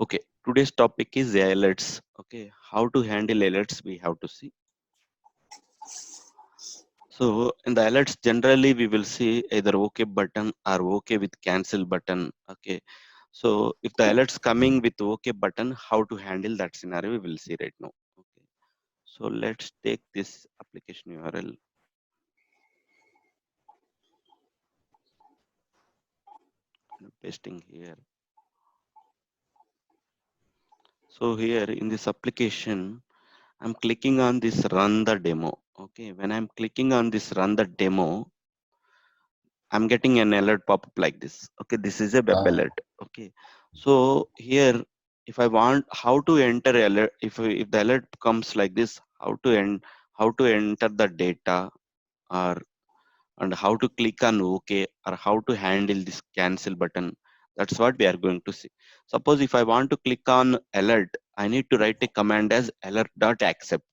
Okay, today's topic is alerts. Okay, how to handle alerts we have to see. So in the alerts, generally we will see either OK button or OK with cancel button. Okay, so if the alerts coming with OK button, how to handle that scenario we will see right now. Okay, so let's take this application URL. I'm pasting here. So here in this application, I'm clicking on this run the demo. Okay, when I'm clicking on this run the demo, I'm getting an alert pop up like this. Okay, this is a web Uh, alert. Okay, so here, if I want how to enter alert, if the alert comes like this, how to enter the data, or and how to click on OK, or how to handle this cancel button. That's what we are going to see. Suppose if I want to click on alert, I need to write a command as alert.accept.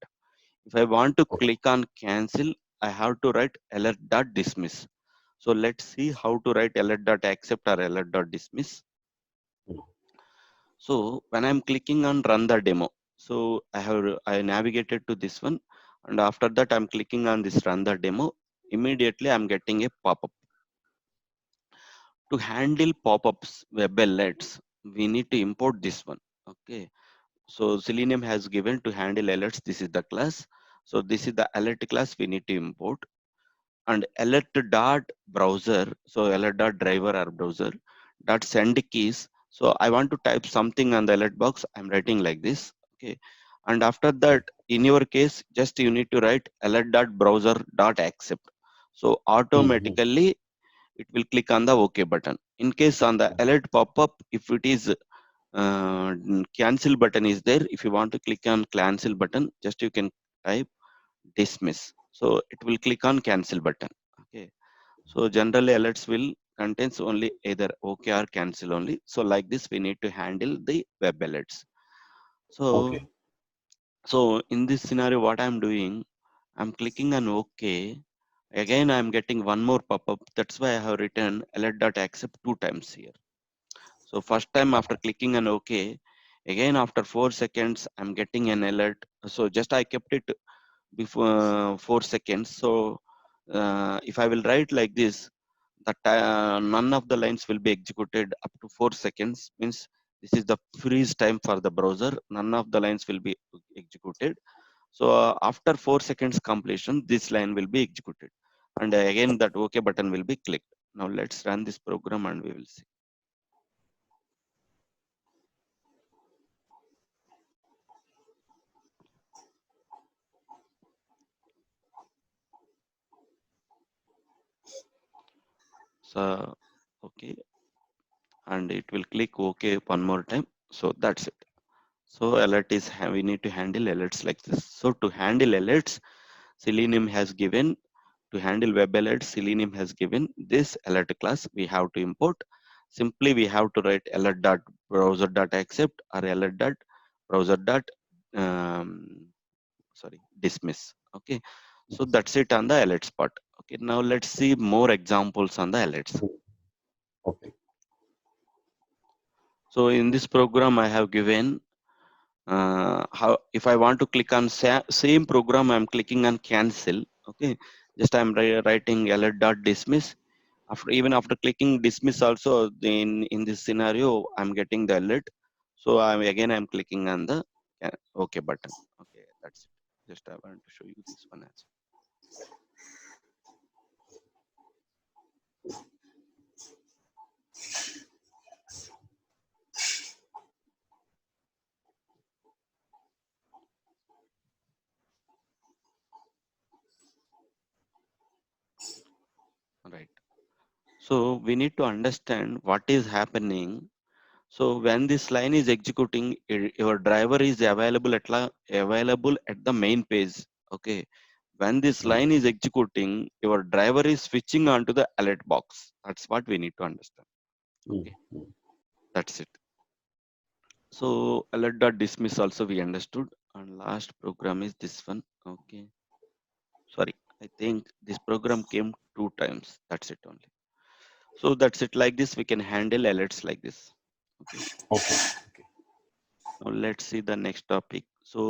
If I want to okay. click on cancel, I have to write alert.dismiss. So let's see how to write alert.accept or alert.dismiss. So when I'm clicking on run the demo, so I navigated to this one, and after that I'm clicking on this run the demo. Immediately I'm getting a pop-up. To handle pop-ups web alerts, we need to import this one. Okay. So Selenium has given to handle alerts. This is the class. So this is the alert class we need to import. And alert dot browser, so alert dot driver or browser dot send keys. So I want to type something on the alert box. I'm writing like this. Okay, and after that, in your case, just you need to write alert dot browser dot accept. So Mm-hmm. automatically it will click on the OK button. In case on the alert pop up, if it is cancel button is there, if you want to click on cancel button, just you can type dismiss. So it will click on cancel button. Okay, so generally alerts will contains only either OK or cancel only. So like this we need to handle the web alerts. So Okay. in this scenario what I'm doing, I'm clicking on OK. Again I'm getting one more pop-up. That's why I have written alert.accept two times here. So first time after clicking on OK, again after 4 seconds I'm getting an alert. So just I kept it before 4 seconds. So if I will write like this, that none of the lines will be executed up to 4 seconds, means this is the freeze time for the browser. None of the lines will be executed. So after 4 seconds completion, this line will be executed, and again that OK button will be clicked. Now let's run this program and we will see. So okay, and it will click OK one more time. So that's it. So alert is we need to handle alerts like this. So to handle alerts, Selenium has given, to handle web alerts, Selenium has given this alert class we have to import. Simply we have to write alert.browser.accept or alert.browser. Sorry, dismiss. Okay, so that's it on the alerts part. Okay, now let's see more examples on the alerts. Okay. So in this program I have given how if I want to click on same program, I'm clicking on cancel. Okay, just I'm writing alert dot dismiss. After even after clicking dismiss also, in this scenario I'm getting the alert. So I'm clicking on the OK button. Okay, that's it. Just I want to show you this one as well. Right. So we need to understand what is happening. So when this line is executing, your driver is available at the main page. Okay. When this line is executing, your driver is switching onto the alert box. That's what we need to understand. Okay. Mm-hmm. That's it. So alert.dismiss also we understood. And last program is this one. Okay. Sorry. I think this program came two times. That's it only. So that's it. Like this, we can handle alerts like this. Okay. Okay. Okay. Now let's see the next topic.